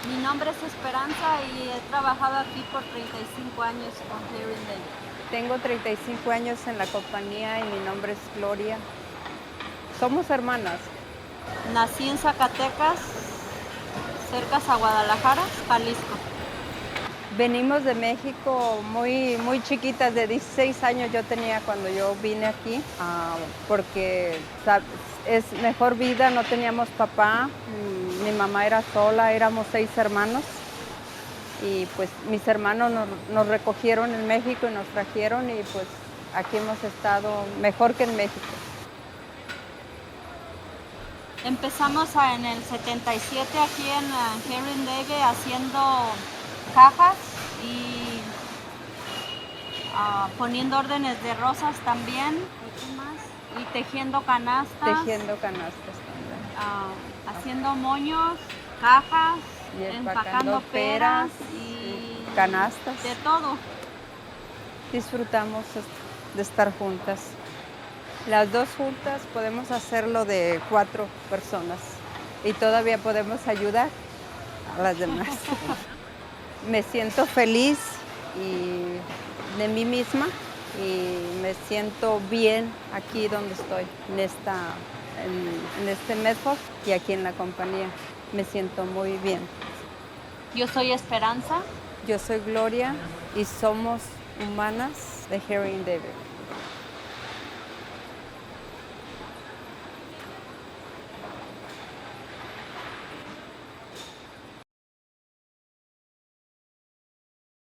Mi nombre es Esperanza y he trabajado aquí por 35 años con Hearing Day. Tengo 35 años en la compañía y mi nombre es Gloria. Somos hermanas. Nací en Zacatecas, cerca a Guadalajara, Jalisco. Venimos de México muy chiquitas, de 16 años yo tenía cuando yo vine aquí, porque es mejor vida, no teníamos papá, mi mamá era sola, éramos 6 hermanos y pues mis hermanos nos recogieron en México y nos trajeron y pues aquí hemos estado mejor que en México. Empezamos en el 77 aquí en Hearing Day haciendo cajas y poniendo órdenes de rosas también. ¿Y qué más? Y tejiendo canastas, Tejiendo canastas también. haciendo moños, cajas, Y empacando peras y canastas. de todo. Disfrutamos de estar juntas. Las dos juntas podemos hacerlo de 4 personas y todavía podemos ayudar a las demás. Me siento feliz de mí misma y me siento bien aquí donde estoy, en este Medford y aquí en la compañía. Me siento muy bien. Yo soy Esperanza. Yo soy Gloria y somos humanas de Hearing David.